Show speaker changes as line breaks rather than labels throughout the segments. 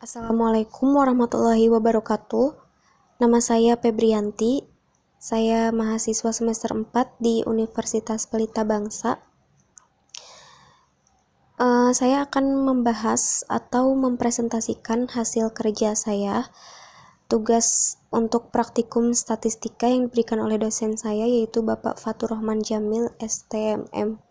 Assalamualaikum warahmatullahi wabarakatuh. Nama saya Febrianti. Saya mahasiswa semester 4 di Universitas Pelita Bangsa. Saya akan membahas atau mempresentasikan hasil kerja saya, tugas untuk praktikum statistika yang diberikan oleh dosen saya, yaitu Bapak Fatur Rahman Jamil, STMM.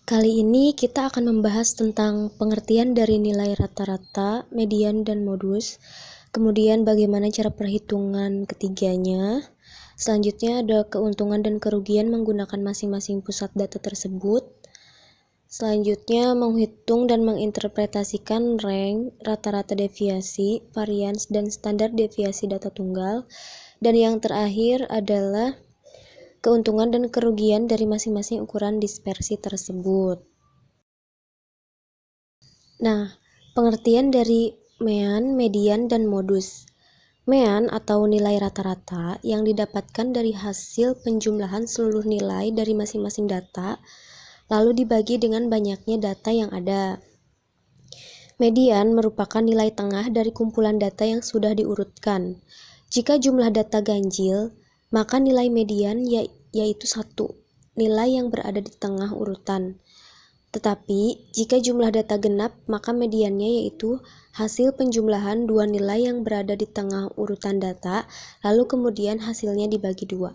Kali ini kita akan membahas tentang pengertian dari nilai rata-rata, median, dan modus. Kemudian bagaimana cara perhitungan ketiganya. Selanjutnya ada keuntungan dan kerugian menggunakan masing-masing pusat data tersebut. Selanjutnya menghitung dan menginterpretasikan rank, rata-rata deviasi, varians, dan standar deviasi data tunggal. Dan yang terakhir adalah keuntungan dan kerugian dari masing-masing ukuran dispersi tersebut. Nah, pengertian dari mean, median, dan modus. Mean atau nilai rata-rata yang didapatkan dari hasil penjumlahan seluruh nilai dari masing-masing data, lalu dibagi dengan banyaknya data yang ada. Median merupakan nilai tengah dari kumpulan data yang sudah diurutkan. Jika jumlah data ganjil, maka nilai median yaitu 1, nilai yang berada di tengah urutan. Tetapi, jika jumlah data genap, maka mediannya yaitu hasil penjumlahan dua nilai yang berada di tengah urutan data, lalu kemudian hasilnya dibagi 2.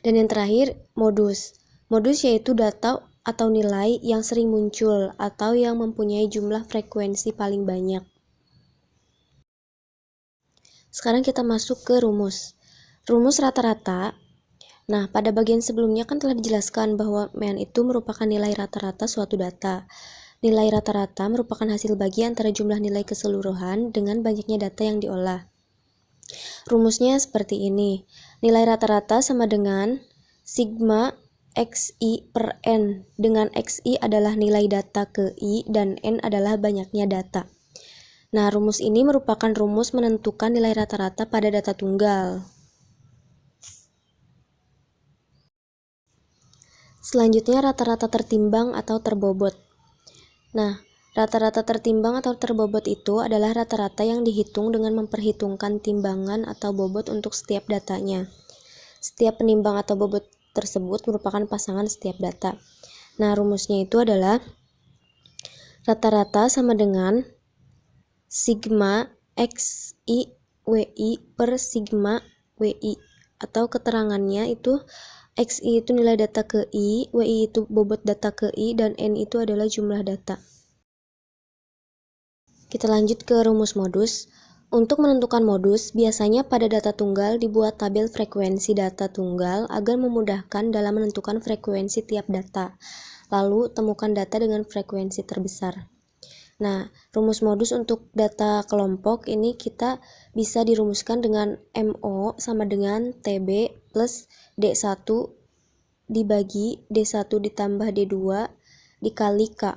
Dan yang terakhir, modus. Modus yaitu data atau nilai yang sering muncul atau yang mempunyai jumlah frekuensi paling banyak. Sekarang kita masuk ke rumus. Rumus rata-rata. Nah, pada bagian sebelumnya kan telah dijelaskan bahwa mean itu merupakan nilai rata-rata suatu data. Nilai rata-rata merupakan hasil bagi antara jumlah nilai keseluruhan dengan banyaknya data yang diolah. Rumusnya seperti ini. Nilai rata-rata sama dengan sigma XI per N, dengan XI adalah nilai data ke I dan N adalah banyaknya data. Nah, rumus ini merupakan rumus menentukan nilai rata-rata pada data tunggal. Selanjutnya rata-rata tertimbang atau terbobot. Nah, rata-rata tertimbang atau terbobot itu adalah rata-rata yang dihitung dengan memperhitungkan timbangan atau bobot untuk setiap datanya. Setiap penimbang atau bobot tersebut merupakan pasangan setiap data. Nah, rumusnya itu adalah rata-rata sama dengan sigma XI WI per sigma WI, atau keterangannya itu XI itu nilai data ke I, WI itu bobot data ke I, dan N itu adalah jumlah data. Kita lanjut ke rumus modus. Untuk menentukan modus, biasanya pada data tunggal dibuat tabel frekuensi data tunggal agar memudahkan dalam menentukan frekuensi tiap data. Lalu, temukan data dengan frekuensi terbesar. Nah, rumus modus untuk data kelompok ini kita bisa dirumuskan dengan MO sama dengan TB plus D1 dibagi D1 ditambah D2 dikali K.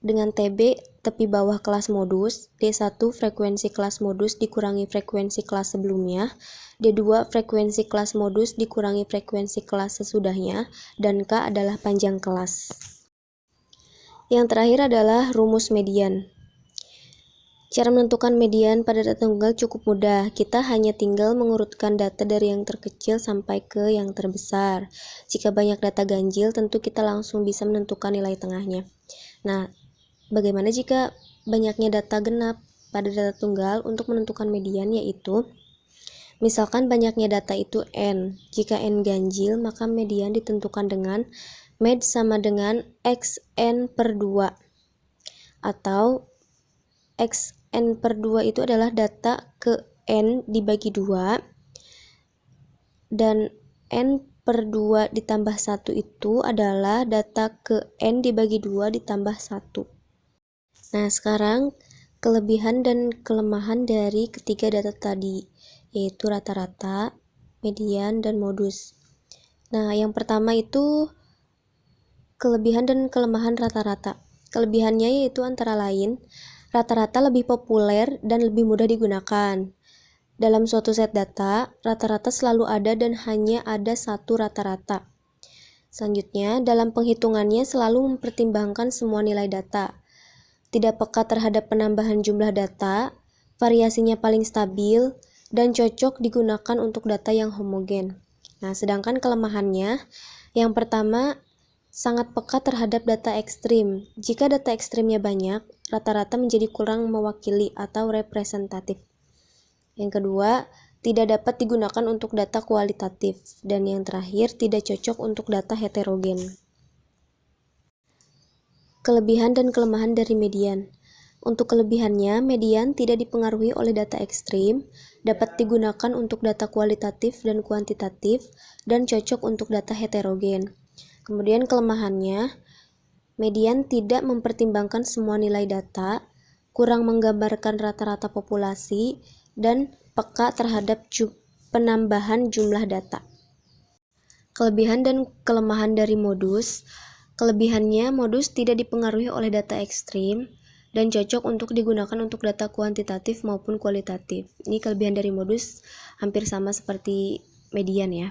Dengan TB tepi bawah kelas modus, D1 frekuensi kelas modus dikurangi frekuensi kelas sebelumnya, D2 frekuensi kelas modus dikurangi frekuensi kelas sesudahnya, dan K adalah panjang kelas. Yang terakhir adalah rumus median. Cara menentukan median pada data tunggal cukup mudah. Kita hanya tinggal mengurutkan data dari yang terkecil sampai ke yang terbesar. Jika banyak data ganjil, tentu kita langsung bisa menentukan nilai tengahnya. Nah, bagaimana jika banyaknya data genap pada data tunggal? Untuk menentukan median yaitu, misalkan banyaknya data itu N. Jika N ganjil, maka median ditentukan dengan med sama dengan XN per 2. Atau XN per 2 itu adalah data ke N dibagi 2. Dan N per 2 ditambah 1 itu adalah data ke N dibagi 2 ditambah 1. Nah, sekarang kelebihan dan kelemahan dari ketiga data tadi, yaitu rata-rata, median, dan modus. Nah, yang pertama itu kelebihan dan kelemahan rata-rata. Kelebihannya yaitu antara lain, rata-rata lebih populer dan lebih mudah digunakan. Dalam suatu set data, rata-rata selalu ada dan hanya ada satu rata-rata. Selanjutnya, dalam penghitungannya selalu mempertimbangkan semua nilai data. tidak peka terhadap penambahan jumlah data, variasinya paling stabil, dan cocok digunakan untuk data yang homogen. Nah, sedangkan kelemahannya, yang pertama, sangat peka terhadap data ekstrim. Jika data ekstrimnya banyak, rata-rata menjadi kurang mewakili atau representatif. Yang kedua, tidak dapat digunakan untuk data kualitatif. Dan yang terakhir, tidak cocok untuk data heterogen. Kelebihan dan kelemahan dari median. Untuk kelebihannya, median tidak dipengaruhi oleh data ekstrim, dapat digunakan untuk data kualitatif dan kuantitatif, dan cocok untuk data heterogen. Kemudian kelemahannya, median tidak mempertimbangkan semua nilai data, kurang menggambarkan rata-rata populasi, dan peka terhadap penambahan jumlah data. Kelebihan dan kelemahan dari modus. Kelebihannya, modus tidak dipengaruhi oleh data ekstrim dan cocok untuk digunakan untuk data kuantitatif maupun kualitatif. Ini kelebihan dari modus hampir sama seperti median ya.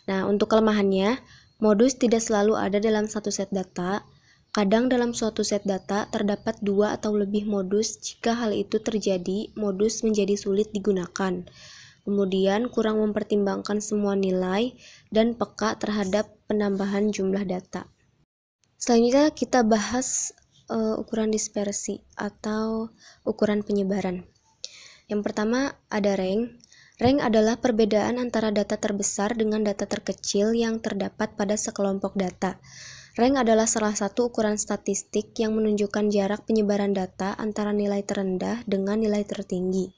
Nah, untuk kelemahannya, modus tidak selalu ada dalam satu set data. Kadang dalam suatu set data terdapat 2 atau lebih modus. Jika hal itu terjadi, modus menjadi sulit digunakan. Kemudian kurang mempertimbangkan semua nilai dan peka terhadap penambahan jumlah data. Selanjutnya kita bahas ukuran dispersi atau ukuran penyebaran. Yang pertama ada rank. Rank adalah perbedaan antara data terbesar dengan data terkecil yang terdapat pada sekelompok data. Rank adalah salah satu ukuran statistik yang menunjukkan jarak penyebaran data antara nilai terendah dengan nilai tertinggi.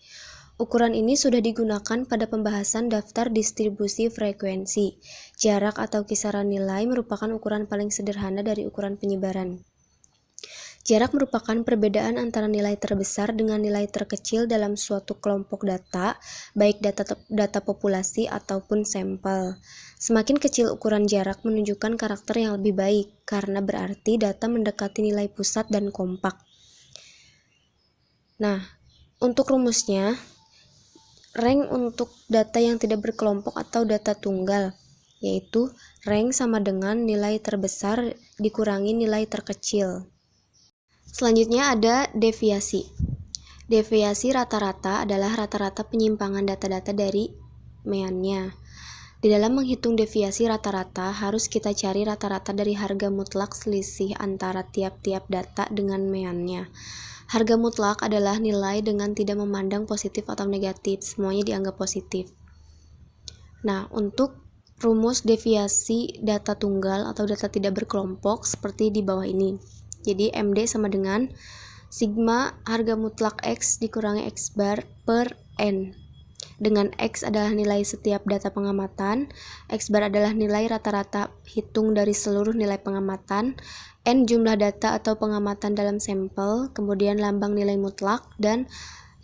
Ukuran ini sudah digunakan pada pembahasan daftar distribusi frekuensi. Jarak atau kisaran nilai merupakan ukuran paling sederhana dari ukuran penyebaran. Jarak merupakan perbedaan antara nilai terbesar dengan nilai terkecil dalam suatu kelompok data, baik data populasi ataupun sampel. Semakin kecil ukuran jarak menunjukkan karakter yang lebih baik, karena berarti data mendekati nilai pusat dan kompak. Nah, untuk rumusnya, rank untuk data yang tidak berkelompok atau data tunggal, yaitu rank sama dengan nilai terbesar dikurangi nilai terkecil. Selanjutnya ada deviasi. Deviasi rata-rata adalah rata-rata penyimpangan data-data dari meannya. Di dalam menghitung deviasi rata-rata, harus kita cari rata-rata dari harga mutlak selisih antara tiap-tiap data dengan meannya. Harga mutlak adalah nilai dengan tidak memandang positif atau negatif, semuanya dianggap positif. Nah, untuk rumus deviasi data tunggal atau data tidak berkelompok seperti di bawah ini. Jadi MD sama dengan sigma harga mutlak X dikurangi X bar per N. Dengan X adalah nilai setiap data pengamatan, X bar adalah nilai rata-rata hitung dari seluruh nilai pengamatan, N jumlah data atau pengamatan dalam sampel, kemudian lambang nilai mutlak, dan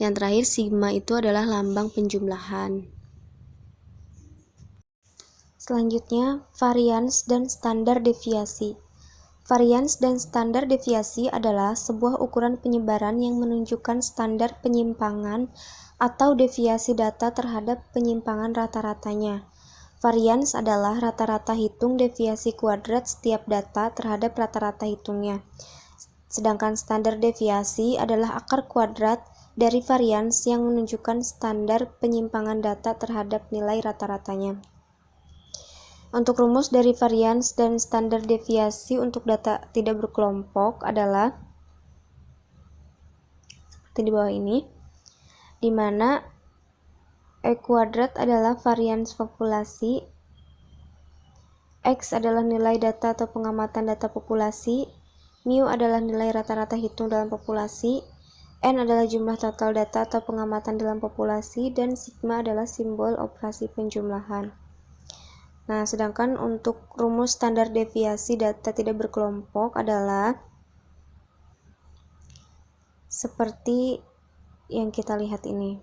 yang terakhir sigma itu adalah lambang penjumlahan. Selanjutnya, varians dan standar deviasi. Varians dan standar deviasi adalah sebuah ukuran penyebaran yang menunjukkan standar penyimpangan atau deviasi data terhadap penyimpangan rata-ratanya. Varians adalah rata-rata hitung deviasi kuadrat setiap data terhadap rata-rata hitungnya. Sedangkan standar deviasi adalah akar kuadrat dari varians yang menunjukkan standar penyimpangan data terhadap nilai rata-ratanya. Untuk rumus dari varians dan standar deviasi untuk data tidak berkelompok adalah seperti di bawah ini, di mana E kuadrat adalah varians populasi, X adalah nilai data atau pengamatan data populasi, mu adalah nilai rata-rata hitung dalam populasi, N adalah jumlah total data atau pengamatan dalam populasi, dan sigma adalah simbol operasi penjumlahan. Nah, sedangkan untuk rumus standar deviasi data tidak berkelompok adalah seperti yang kita lihat ini.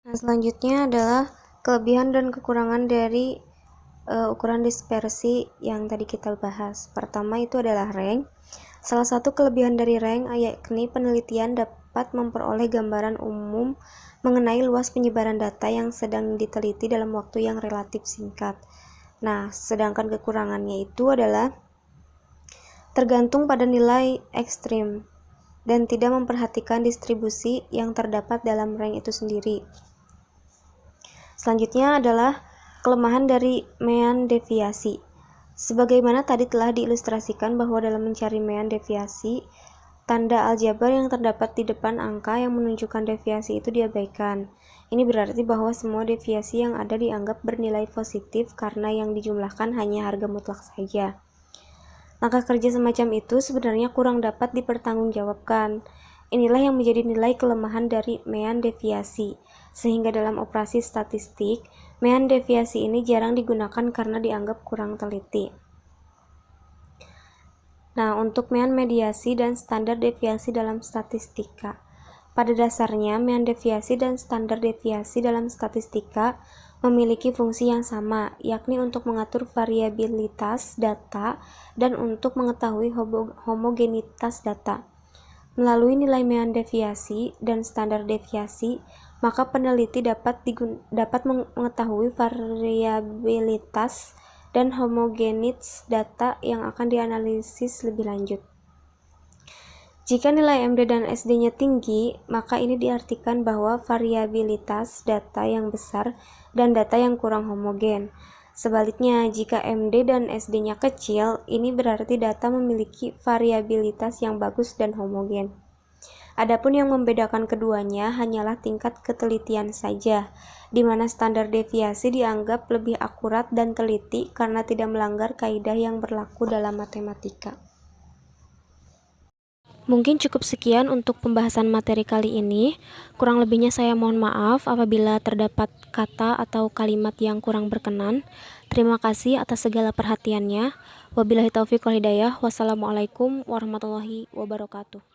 Nah, selanjutnya adalah kelebihan dan kekurangan dari ukuran dispersi yang tadi kita bahas. Pertama itu adalah rank. Salah satu kelebihan dari rank yakni penelitian dapat memperoleh gambaran umum mengenai luas penyebaran data yang sedang diteliti dalam waktu yang relatif singkat. Nah, sedangkan kekurangannya itu adalah tergantung pada nilai ekstrim. dan tidak memperhatikan distribusi yang terdapat dalam rank itu sendiri. Selanjutnya adalah kelemahan dari mean deviasi. Sebagaimana tadi telah diilustrasikan bahwa dalam mencari mean deviasi, tanda aljabar yang terdapat di depan angka yang menunjukkan deviasi itu diabaikan. Ini berarti bahwa semua deviasi yang ada dianggap bernilai positif karena yang dijumlahkan hanya harga mutlak saja. Langkah kerja semacam itu sebenarnya kurang dapat dipertanggungjawabkan. Inilah yang menjadi nilai kelemahan dari mean deviasi, sehingga dalam operasi statistik, mean deviasi ini jarang digunakan karena dianggap kurang teliti. Nah, untuk mean mediasi dan standar deviasi dalam statistika. Pada dasarnya, mean deviasi dan standar deviasi dalam statistika memiliki fungsi yang sama, yakni untuk mengatur variabilitas data dan untuk mengetahui homogenitas data. Melalui nilai mean deviasi dan standar deviasi, maka peneliti dapat mengetahui variabilitas dan homogenitas data yang akan dianalisis lebih lanjut. Jika nilai MD dan SD-nya tinggi, maka ini diartikan bahwa variabilitas data yang besar dan data yang kurang homogen. Sebaliknya, jika MD dan SD-nya kecil, ini berarti data memiliki variabilitas yang bagus dan homogen. Adapun yang membedakan keduanya hanyalah tingkat ketelitian saja, di mana standar deviasi dianggap lebih akurat dan teliti karena tidak melanggar kaidah yang berlaku dalam matematika. Mungkin cukup sekian untuk pembahasan materi kali ini. Kurang lebihnya saya mohon maaf apabila terdapat kata atau kalimat yang kurang berkenan. Terima kasih atas segala perhatiannya. Wabillahi taufiq wal hidayah. Wassalamualaikum warahmatullahi wabarakatuh.